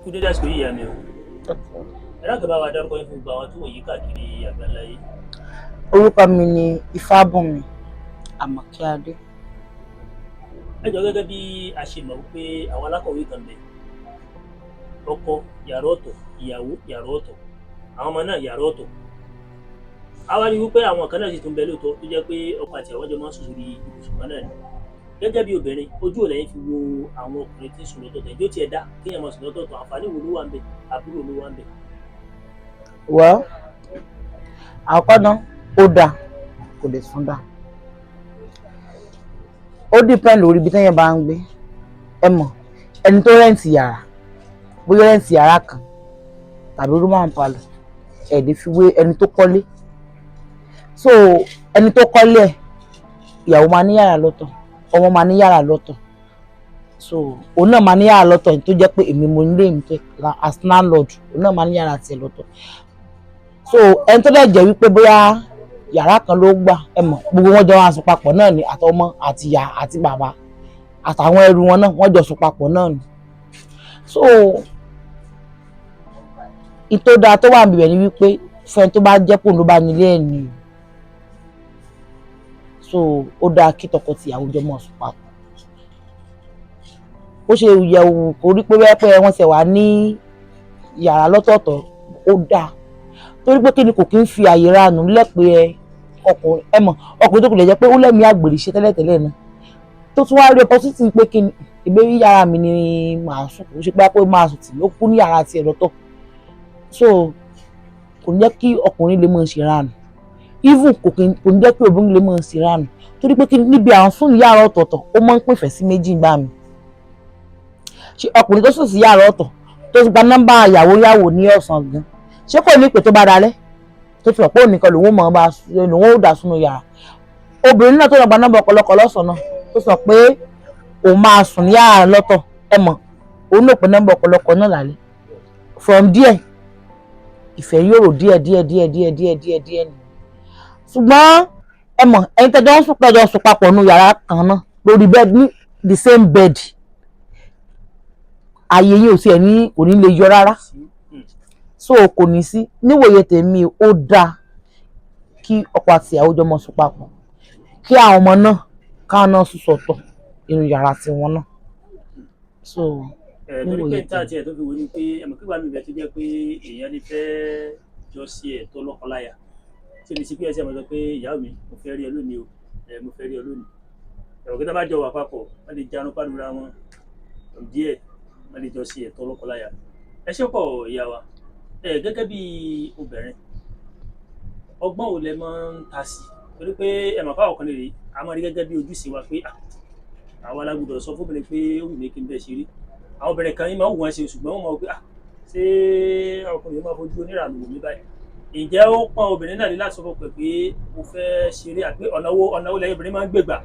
kú dédé àsìkò yìí ìyá mi o. Ẹ dákun bá wa dárúkọ yín fún gbogbo àwọn tí wọ́n yí káàkiri àgbáláyé. Orúkọ mi ni Ifábùnmi Àmọ̀kẹ́ Adé. Ẹ jọ gẹ́gẹ́ bí a ṣe mọ̀ wípé àwọn alákọ̀wé kan bẹ̀, ọkọ yàrá ọ̀tọ̀, ìyàwó yàrá ọ̀tọ̀, àwọn ọmọ náà yàrá ọ̀tọ̀. A wá rí wípé àwọn kan náà sì tún bẹ lóòótọ́ tó jẹ́ pé ọkọ àti àwọn jọ máa ń sùn sórí ibùsùn kan náà ni. Gẹ́gẹ́ bí obìnrin, ojú ò lẹ́yìn fi wo àwọn ọkùnrin tí ń sùn lọ́tọ̀ọ̀tọ̀, ẹjọ́ tiẹ̀ dá kéèyàn máa sùn lọ́tọ̀ọ̀tọ̀, àǹfààní wo ló wà ń bẹ̀, àbúrò ló wà ń bẹ̀. Well, àkọ́kọ́ náà ó dáa kò lè tún dáa. Ó depend lórí ibi téèyàn bá ń gbé. Ẹ mọ̀, ẹni tó rẹ́ǹtì yàrá, bóyá rẹ́ǹtì yàrá kan tàbí room and parlour, ẹ̀ lè fi wé ẹni tó kọ́lé. So ẹni tó kọ́lé ẹ̀, ìyàwó máa ní yàrá lọ́tọ̀, ọmọ máa ní yàrá lọ́tọ̀. So òun náà máa ní yàrá lọ́tọ̀ tó jẹ́ pé èmi mo nílé mi tẹ́ as landlord, òun náà máa ní yàrá tiẹ̀ lọ́tọ̀. So ẹni tó dẹ̀ jẹ́ wípé bóyá yàrá kan ló gbà, ẹ mọ̀, gbogbo wọn jọ máa sùn papọ̀ náà ni, àtọmọ àti ìyá àti bàbá àtàwọn ẹrù wọn náà wọ́n jọ sùn papọ̀ náà ni. So ìtò dáa tó wà níbẹ̀ ni wípé fẹ́ni tó bá jẹ́ pòun ló bá nílé ẹ̀ ni. So ó dáa kí tọkọ-tìyàwó jọ máa sùn papọ̀. Ó ṣe yẹ̀wò kó rí pé wẹ́pẹ́ wọ́n ṣẹ̀ wá ní yàrá lọ́tọ̀ọ̀tọ̀, ó dáa. Torí pé kí ni kò kí ń fi àyè ranù lẹ́pẹ́ ọkùnrin, ẹ mọ̀, ọkùnrin tó kù lè jẹ́ pé ó lẹ́mìí àgbèrè ṣe tẹ́lẹ̀tẹ́lẹ̀ náà. Tó tún wá rí opportunity pé kí ni ìgbé yàrá mi ni màá sùn, kò ṣe pé máa sùn tì mí, ó kú ní yàrá tiẹ̀ lọ́tọ̀. So kò ní jẹ́ kí ọkùnrin lè máa ṣe ranù. Even kò ní jẹ́ kí obìnrin lè máa ṣe ranù. Torí pé kí ni níbi àwọn sùn ní yàrá ọ̀tọ̀ọ̀tọ̀, ó máa ń pín ìfẹ́ sí méjì gbà mí. Ṣé ọkùnrin tó sùn sí yàrá ọ̀tọ̀ tó gba nọ́mbà ìyàwó ní ọ̀sán gan, ṣé kò ní ìpè tó bá dalẹ̀ tó fi hàn pé òun nìkan lòun mọ̀ bá lòun ó dà sínú yàrá? Obìnrin náà tó lọ gba nọ́mbà ọ̀pọ̀lọpọ̀ lọ́sàn náà tó sọ pé òun máa sùn ní yàrá lọ́tọ̀, ẹ mọ̀, òun ló pe nọ́mbà ọ̀pọ̀lọpọ̀ náà lálẹ́. From there ìfẹ́ yóò rò díẹ̀ ni. Ṣùgbọ́n ẹ mọ̀, ẹni tẹ́jọ́ ń sùn papọ̀ nínú yàrá kan náà lórí bed ní the same bed, ààyè yìí ò sí ẹ̀ ní kò ní lè yọ rárá. So kò ní sí, níwòye tèmi ó dáa kí ọkọ àti ìyàwó jọ máa sùn papọ̀, kí àwọn ọmọ náà káwọn náà sùn sọ́tọ̀ nínú yàrá tiwọn náà. So Torí pé níta tiẹ̀ tó fi wò ni pé ẹ̀mọ̀ kígbà mi bẹ̀ tó jẹ́ pé èèyàn lè fẹ́ jọ sí ẹ̀tọ́ lọ́kọláya tí ní sí pé ẹsẹ̀ mọ̀ sọ pé ìyàwó mi mo fẹ́ rí ẹ lónìí o, mo fẹ́ rí ẹ lónìí. Ẹ̀rọ kí tá bá jọ wà papọ̀ wọ́n lè jarun pàdúrà wọn díẹ̀, wọ́n lè jọ sí ẹ̀tọ́ lọ́kọláya. Ẹ ṣé pọ̀ ìyá wa. Gẹ́gẹ́ bí obìnrin, ọgbọ́n wo lẹ máa ń ta sí? Torí pé ẹ̀mọ̀ fáwọn kan lè rí, a máa rí gẹ́gẹ́ bí ojúṣe wa pé àwọn alágbọ́dọ̀ sọ fóbìnrin pé ó wù mí kí n bẹ́ẹ̀ ṣe rí. Àwọn obìnrin kan yín máa ń wù wọ́n ṣe, ṣùgbọ́n wọ́n máa wò pé ṣé ọkùnrin máa fojú oníranù wò mí báyìí? Ǹjẹ́ ó pọn obìnrin náà ní láti sọ fún pé mo fẹ́ ṣeré àbí ọ̀nà wo lẹ́yìn obìnrin máa ń gbègbà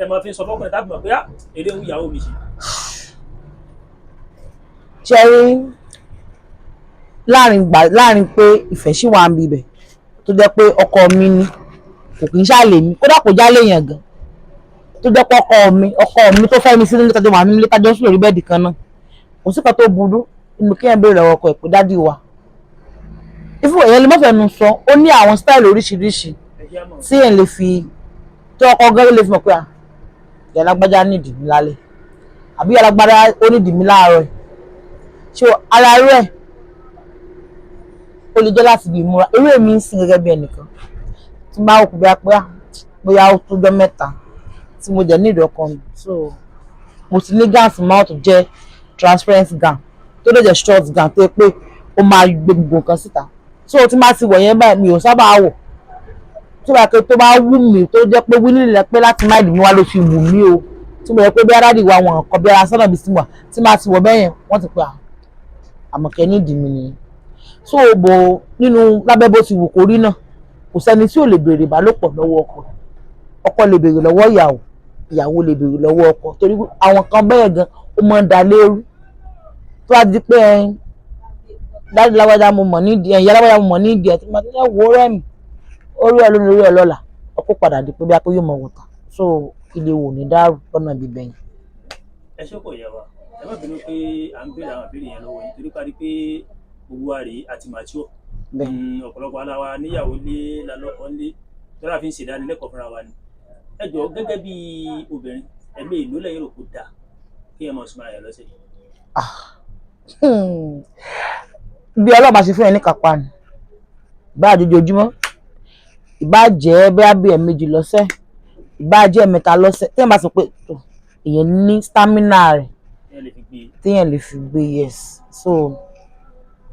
ẹ máa fi sọ fọ́kùnrin tábìlì mọ̀ pé eré ń ìyàwó mi ṣe? Ṣẹ́rí láàrin pé ìfẹ́ ṣì wà ń bibẹ̀ tó jẹ́ pé ọkọ mi ni kò kì í ṣàlè mi, kódà kò jálè yàn gan, tó jẹ́ pé ọkọ mi tó fẹ́ mi sí nílé tájọ́ wà nílé tájọ́ sùn lórí bẹ́ẹ̀dì kan náà, kò sí kan tó burú nínú kí ẹ̀ béèrè lọ́wọ́ ọkọ ẹ̀ pé dádì wa. Ifú èèyàn lè má fẹnu sọ, ó ní àwọn style oríṣiríṣi tí èèyàn lè fi, tí ọkọ gẹ́gẹ́ lè fi mọ̀ pé ìyá alágbájá nídìí mi lálẹ́ àbí ìyá alágbájá ó nídìí mi láàárọ̀. Ṣé ara rẹ̀ ó lè jẹ́ láti bí ìmúra. Irú èmi ń sìn gẹ́gẹ́ bí ẹnìkan tí máa kú bóyá ó tó jọ mẹ́ta tí mo jẹ́ ní ìdọ́kan mi. So mo ti ní gáàsì máa tó jẹ́ transparent gown tó lè jẹ́ short gown tó yẹ pé ó máa gbé gbogbo nǹkan síta. So tí máa ti wọ̀ yẹn báyìí mi ò sábà wọ̀. Tó bá wù mí tó jẹ́ pé wílì rẹ̀ pé láti máìlì mi wá ló fi wù mí o, tí mo yẹ pé bí aládìí wa wọn kọ bí ara sọ́nà bí sí wà tí máa ti wọ̀ bẹ́yẹn wọ́n ti pè Àmọ̀kẹ́ nídìí mi nìyẹn. So bò nínú lábẹ́ bó ti wù kó rí náà, kò sẹ́ni tí ò lè béèrè ìbálòpọ̀ lọ́wọ́ ọkọ lè béèrè lọ́wọ́ ìyàwó lè béèrè lọ́wọ́ ọkọ, torí àwọn kan bẹ́ẹ̀ gan ó máa ń da lérú. Tó bá di pé dájú lágbájá mo mọ̀ nídìí ìyá lágbájá mo mọ̀ nídìí tí mo ti wò rẹ́ mi orí ẹ lónìí orí ẹ lọ́la, ọkọ padà di pé bí akó yóò mọ̀ wọ̀ta. So ilé wò ní dàrú lọ́nà bíbẹ̀ yẹn. Ẹ ṣé pọ̀ ìyá wa. ẹ má bínú pé à ń béèrè àwọn ìbéèrè yẹn lọ́wọ́ yìí torí parí pé gbogbo wa rèé àti mature ọ̀pọ̀lọpọ̀ aláwa níyàwó lé lálọ́kọ̀ lé lọ́la fi ń ṣèdánilẹ́kọ̀ọ́ fúnra wa ni ẹ jọ gẹ́gẹ́ bí obìnrin ẹ̀mí ìlú lẹ́yìn rò kó dáa kí ẹ mọ̀ súnmọ́ ara rẹ̀ lọ́sẹ̀. bí ọlọ́ba ṣe fún ẹ ní kápá ni bá àjọjọjúmọ́ ìbá jẹ́ bóyá bí ẹ̀ẹ̀mejì lọ́sẹ̀ ìbá jẹ́ ẹ̀ẹ̀mẹ́ta lọ́sẹ̀ téèyàn bá sọ pé èèyàn ní stamina rẹ̀ téèyàn lè fi gbé yes so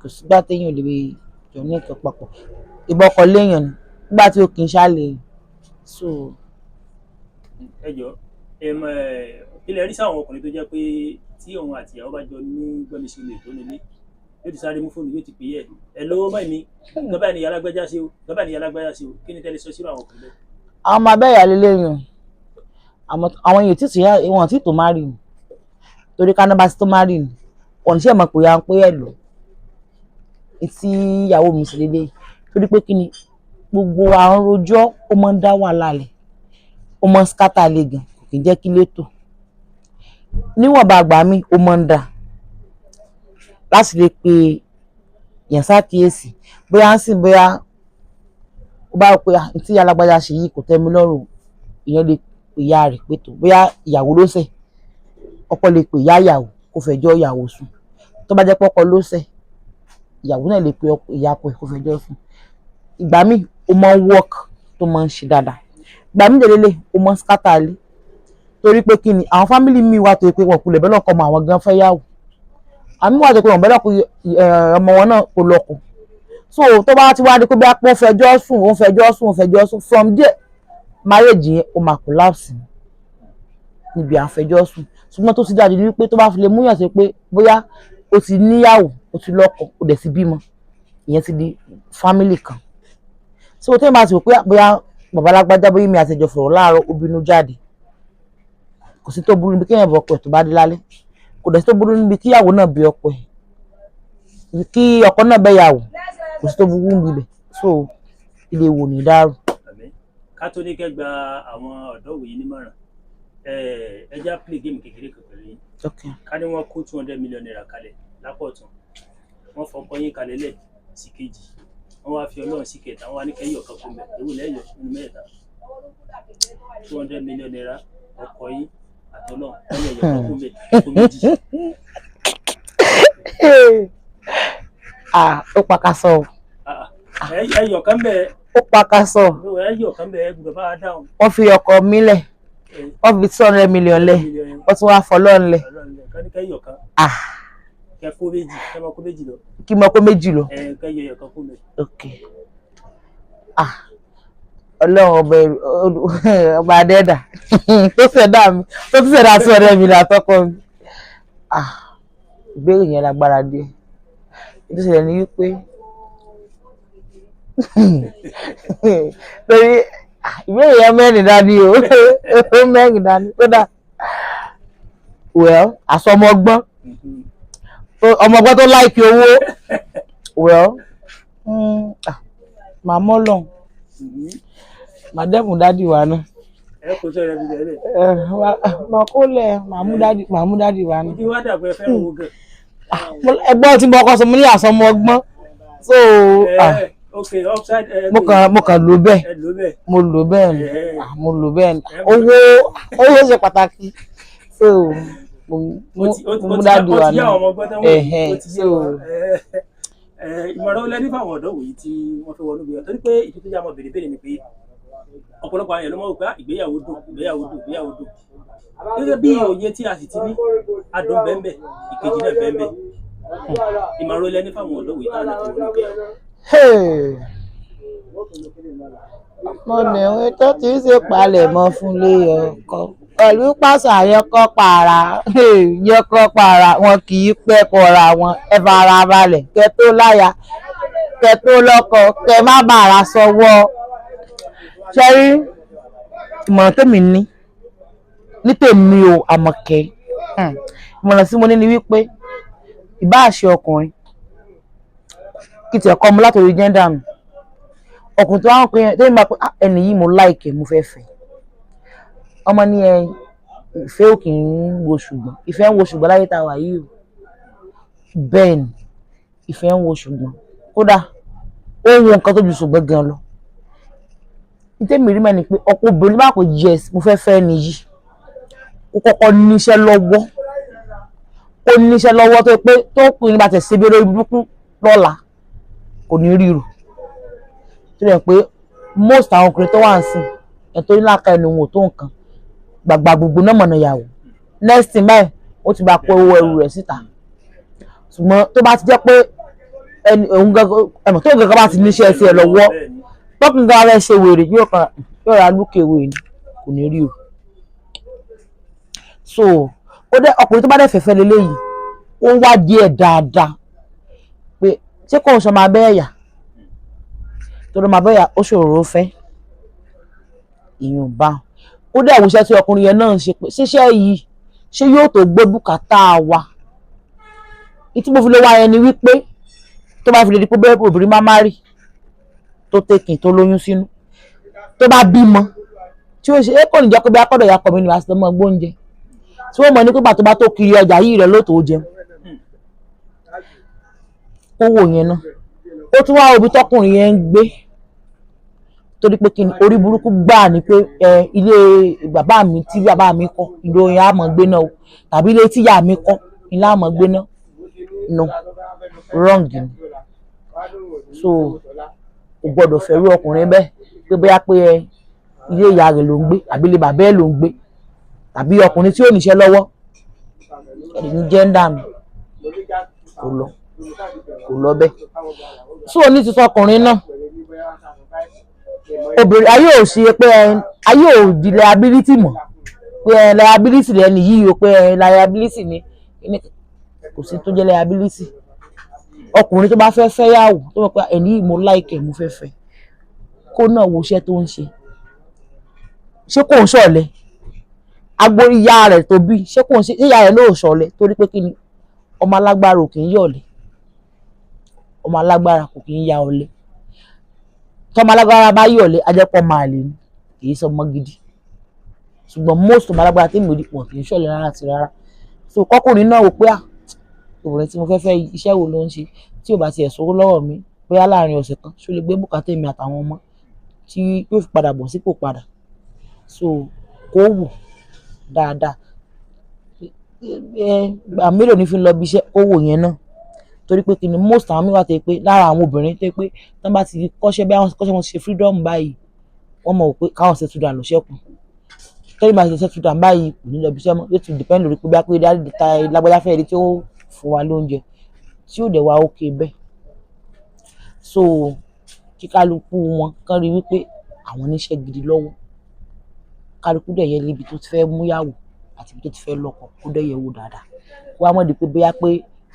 kò sígbà téèyàn lè jọ ní nǹkan papọ̀ ìbọkọ̀ léèyàn nígbà tí ó kì í ṣàlẹ̀ so. ẹ jọ ilẹ̀ rí sáwọn ọkùnrin tó jẹ́ pé tí òun àti ìyàwó bá jọ ní gbọ́mísílẹ̀ tó nílé yóò ti sáré mú fóònù yóò ti pè é ẹ lọ́wọ́ báyìí ni gbọ́bá ènìyàn alágbájá sí o gbọ́bá ènìyàn alágbájá sí o kí ni tẹ́lẹ̀ sọ sírò àwọn ọkùnrin bẹ́ẹ̀. àwọn ọmọ abẹ́yà lélẹ́yìn àwọn èèyàn tí wọ́n ti tó má rì ní torí kánábàásí tó má rì ní ọ̀nà tí ẹ̀ mọ̀ pé ya ń pé ẹ̀ lò tí ìyàwó mi sì lélẹ́yìn torí pé kí ni gbogbo àwọn rojọ́ ó máa ń dá wàhálà lẹ̀ ó máa ń skátà lé gan kò kì í jẹ́ kí létò níwọ̀nba àgbà mi ó máa ń dà láti lè pe yẹn ṣàkíyèsí bóyá ń sìn bóyá ó bá rò pé tí alágbájá ṣe yìí kò tẹ́ mi lọ́rùn ìyẹn lè pè ìyá rẹ̀ pé tó bóyá ìyàwó ló ṣẹ̀ ọkọ lè pè ìyá ìyàwó kó fẹjọ́ ìyàwó sùn tó bá jẹ́ pé ọkọ ló ṣẹ̀ ìyàwó náà lè pe ìyá ọkọ ẹ̀ kó fẹjọ́ sùn ìgbà míì ó máa ń work tó máa ń ṣe dáadáa ìgbà míì lélẹ̀ ó máa ń scatter lé torí pé kí ni àwọn fámìlì míì wà tó yẹ pé wọn kò lè bẹ́ẹ̀ lọ́kọ ọmọ àwọn gan fẹ́ yàwó àmì wà tó pé wọn bẹ́ẹ̀ lọ́kọ ọmọ wọn náà kò lọ́kọ so tó bá ti wá di pé bí apò fẹjọ́ sùn from there marriage yẹn ó máa collapse níbi àfẹjọ́ sùn ṣùgbọ́n tó ti dájú ní wípé tó bá fi lè múyàn sí pé bóyá o ti níyàwó o ti lọ́kọ o dẹ̀ ti bímọ ìyẹn ti di family kan so tó yẹ máa ti rò pé bóyá bàbá alágbájá bóyá mi àtẹjọ fọ̀rọ̀ láàárọ̀ ó bínú jáde kò sí tó burú níbi kéèyàn bọ ọkọ ẹ̀ tó bá dé lálẹ́ kò dẹ̀ sí tó burú níbi kíyàwó náà bí ọkọ ẹ̀ kí ọkọ náà bẹ́ yàwó kò sí tó burú níbi ibẹ̀ so ilé wò ní dàrú. ká tó ní kẹ́ gba àwọn ọ̀dọ́ wòye nímọ̀ràn ẹja play game kékeré kan pẹ̀lú yín ká ní wọ́n kó 200 million naira kalẹ̀ lápò ọ̀tún wọ́n fọkọ yín kalẹ̀ lẹ̀ sí kejì wọ́n wá fi ọlọ́run sí kẹta wọ́n wá ní kẹ́yọ̀ kan fún mi ewu lẹ́yọ̀ nínú mẹ́ta 200 million naira ọkọ yín àtọ́lọ́ ẹ̀yọ̀ kan fún mi kó méjì. ó pàkàsọ ẹ̀yọ̀ kan bẹ́ẹ̀. ó pàkàsọ ẹ̀yọ̀ kan bẹ́ẹ̀ gbọ́dọ̀ bá a dáhùn. wọ́n fi ọkọ mi lẹ̀ wọ́n fi 200 million lẹ̀ wọ́n tún wá fọlọ́run lẹ̀. kẹ́yọ̀ kan kẹ́ kó méjì kẹ́ mọ́ kó méjì lọ. kí mọ́ kó méjì lọ. kẹ́yọ̀ kan fún mi. ok ọlọ́run ọba adẹ́dà tó ṣẹ̀dá mi tó tún ṣẹ̀dá 200 million àtọ́kọ mi ìbéèrè yẹn lágbára díẹ̀ ètò ìṣẹ̀lẹ̀ ni wípé torí ìbéèrè yẹn mẹ́rin dání o ó mẹ́rin dání kódà well àsọmọgbọ́n ọmọgbọ́n tó láìkí owó well màá mọ́ lọ́hùn màá dẹ́kun dádì wa náà ẹ kò sọ rẹ bí lẹ́lẹ̀. màá kó lẹ̀ màá mú dádì wa náà. ojú wa dàgbẹ́ fẹ́ràn owó gan. ẹgbọ́n tí mo kọ́ sọ mo ní àsọmọgbọ́n so mo kàn lò bẹ́ẹ̀ mo lò bẹ́ẹ̀ ni mo lò bẹ́ẹ̀ ni owó ṣe pàtàkì so mo mú dádì wa náà so ìmọ̀ràn olẹ́ni fáwọn ọ̀dọ́ wòye tí wọ́n fẹ́ wọnú gbéyàwó torí pé ìdí tó jẹ́ àwọn bèrè ni pé ọ̀pọ̀lọpọ̀ àwọn èèyàn ló mọ̀ pé ìgbéyàwó dùn gẹ́gẹ́ bí òye tí a sì ti ní adùn bẹ́ẹ̀ ìkejì náà bẹ́ẹ̀ ìmọ̀ràn olẹ́ni fáwọn ọ̀dọ́ wòye táwọn àti wọnú gbéyàwó. ọmọbìnrin tó ti ń ṣe palẹ̀mọ́ fúnlé ọkọ pẹ̀lú pàṣẹ àyọkọ́ pààrà yọkọ́ pààrà wọn kì í pẹ́ kọra wọn ẹ fara balẹ̀ kẹ tó láya kẹ tó lọ́kọ kẹ má bàrà sọ́wọ́ ṣẹ́rí ìmọ̀ràn tèmi ní tèmi o Àmọ̀kẹ́ ìmọ̀ràn tí mo ní ni wípé ìbá àṣẹ ọkùnrin kí tiẹ̀ kọ́ mu látòrí jẹ́ndà mi ọkùnrin tó wá ń pè é tẹ́lẹ̀ máa pé ẹni yìí mo láìkẹ́ mo fẹ́ fẹ́ ọmọ ní ẹyin ìfẹ́ ò kì í wo ṣùgbọ́n ìfẹ́ ń wo ṣùgbọ́n láyé tá a wà yìí o bẹ́ẹ̀ ni ìfẹ́ ń wo ṣùgbọ́n kódà ó ń wo nǹkan tó ju ṣùgbọ́n gan lọ ìtẹ́mi rí mẹ́ni pé ọ̀pọ̀ obìnrin bá kò yes mo fẹ́ fẹ́ ni yìí ó kọ́kọ́ níṣẹ́ lọ́wọ́ ó níṣẹ́ lọ́wọ́ tó pé tó kù ní bàtẹ̀ ṣe bí olórí burúkú lọ́la kò ní ríro tó yẹ pé most àwọn ọkùnrin tó wà ń sìn ẹ̀ tó ní láàka ẹnu wọn ò tó nǹkan gbàgbà gbogbo náà mọ̀nà ìyàwó next thing báyìí ó ti bá kó owó ẹrù rẹ̀ síta ṣùgbọ́n tó bá ti jẹ́ pé ẹni òun gangan ẹ̀mọ̀ tó gangan bá ti níṣẹ́ sí ẹ lọ́wọ́ tọ́kùn gan ara ẹ ṣe wèrè yóò ra lúkè wèrè ni kò ní ríro so ó dé ọkùnrin tó bá dẹ̀ fẹ́fẹ́ lélẹ́yìí ó ń wá díẹ̀ dáadáa pé ṣé kò ń sọ máa bẹ́ ẹ̀yà tó ló máa bẹ́ ẹ̀yà ó ṣòro ó fẹ́ ìyún bá ó dẹ̀ àwòṣẹ́ tí ọkùnrin yẹn náà ń ṣe pé ṣíṣẹ́ yìí ṣé yóò tó gbé bùkátà wa ìtí mo fi lè wá yẹn ni wípé tó bá fi lè di pé bẹ́ẹ̀ obìnrin má má rí tó tẹkìn tó lóyún sínú tó bá bímọ tí ó ṣe é kò ní jẹ́ pé bí akọ́dọ̀ ìyá kọ̀ mí ni wàá sọ mọ́ gbóúnjẹ tí wọ́n mọ̀ ní pípa tó bá tó kiri ọjà yìí rẹ̀ lóòótọ́ jẹun ó wò yẹn náà ó tún wá òbí tọkùnrin yẹn ń gbé torí pé kí ni orí burúkú gbà ní pé ilé bàbá mi tí bàbá mi kọ́ ìròyìn àmọ́ gbé náà o tàbí ilé tí ìyá mi kọ́ ilé àmọ́ gbé náà no wrong ni so o gbọ́dọ̀ fẹ́rù ọkùnrin bẹ́ẹ̀ pé bóyá pé ilé ìyá rẹ̀ ló ń gbé àbí ilé bàbá ẹ̀ ló ń gbé tàbí ọkùnrin tí ò níṣẹ́ lọ́wọ́ ẹni jẹ́ńdà mi kò lọ bẹ́ẹ̀ so ní ti sọkùnrin náà obìnrin ayé ò ṣe pé ayé ò di liability mọ́ pé liability rẹ̀ nìyí o pé liability ni kò sí tó jẹ́ liability ọkùnrin tó bá fẹ́ fẹ́yàwó tó mọ̀ pé ẹni mo like mo fẹ́ fẹ́ kó náà wo iṣẹ́ tó ń ṣe kò ń ṣọ̀lẹ agbórí ìyá rẹ̀ tó bí ṣé kò ń ṣe ìyá rẹ̀ ló ṣọ̀lẹ torí pé kí ni ọmọ alágbára ò kì í yọ̀lẹ ọmọ alágbára kò kì í ya ọ̀lẹ tọmọ alágbára bá yọ̀lẹ ajẹ́pọ̀ máa lè ní kì í sọmọ gidi ṣùgbọ́n most ọmọ alágbára tí mo rí pọ̀ kì í ṣọ̀lẹ rárá àti rárá so kọkùnrin náà wò pé obìnrin tí mo fẹ́ fẹ́ iṣẹ́ wo ló ń ṣe tí ò bá tiẹ̀ sówó lọ́wọ́ mi bóyá láàrin ọ̀sẹ̀ kan ṣó lè gbé bùkátà èmi àtàwọn ọmọ tí yóò fi padà bọ̀ sípò padà so kó wù dáadáa mélòó ní fi lọ bí iṣẹ́ kó wò yẹn náà torí pé kí ni most àwọn mìíràn tẹ́ pé lára àwọn obìnrin tẹ́ pé tí wọ́n bá ti kọ́ṣẹ́ bí àwọn kọ́ṣẹ́ wọn ṣe freedom báyìí wọ́n mọ̀ pé káwọn ṣe túdà lọ ṣẹ́kù tẹ́lẹ̀ máa ṣe túdà báyìí kò ní lọ bí iṣẹ́ mọ́ yóò tún depend lórí pé bí apẹ́ dáàdì ta lágbájá fẹ́ẹ́ rí tí ó fún wa lóúnjẹ tí ó dẹ̀ wá ókè bẹ́ẹ̀ so kí kálukú wọn kán rí wípé àwọn níṣẹ́ gidi lọ́wọ́ kálukú dẹ̀ yẹ níbi tó ti fẹ́ múyàwó àti ibi tó ti fẹ́ lọ́kọ kó dẹ̀ yẹ wò dáadáa kó wá mọ̀ di pé bóyá pé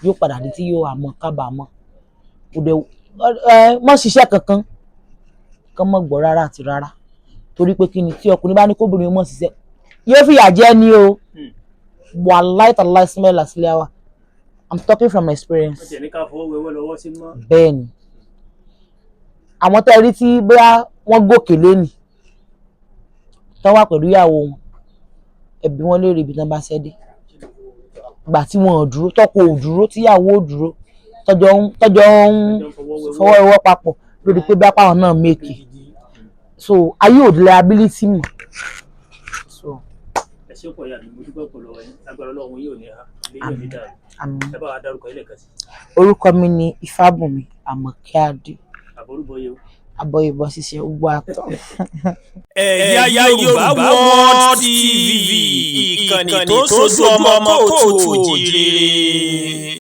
yóò padà di tí yóò àmọ́ kábàámọ̀ kó dẹ̀ mọ̀ ṣiṣẹ́ kankan kán mọ̀ gbọ́ rárá àti rárá torí pé kí ni tí ọkùnrin bá ní kóbìnrin mọ̀ ṣiṣẹ́ yóò fìyà jẹ ni o wàláì tàláì sílẹ̀ sílẹ̀ wa I'm talking from experience. bẹ́ẹ̀ ni àwọn tẹ́ rí tí bóyá wọ́n gòkè lénìí tán wà pẹ̀lú ìyàwó wọn ẹbí wọn léèrè ibi tán bá ṣẹ́dé ìgbà tí wọn ò dúró tọkọ ò dúró tíyàwó ò dúró tọjọ́ ń fọwọ́ ẹwọ́ papọ̀ lórí pé bá pàwọn náà mèkì so ayé ò di liability mọ́. ẹ ṣe pọ̀ yàrá mo dúpẹ́ pọ̀ lọ́wọ́ yín lágbára Ọlọ́run yóò ní ha ilé yóò ní dàrú ẹ bá wa dárúkọ ilé kan sí. orúkọ mi ni Ifábùnmi Àmọ̀kẹ́ Adé. àbọ̀rúbọyé o. àbọ̀yìnbó ṣiṣẹ́ gbogbo àtọ̀. Ẹ̀yà Yorùbá World TV ìkànnì tó sojú ọmọ kóòtù òjìrè.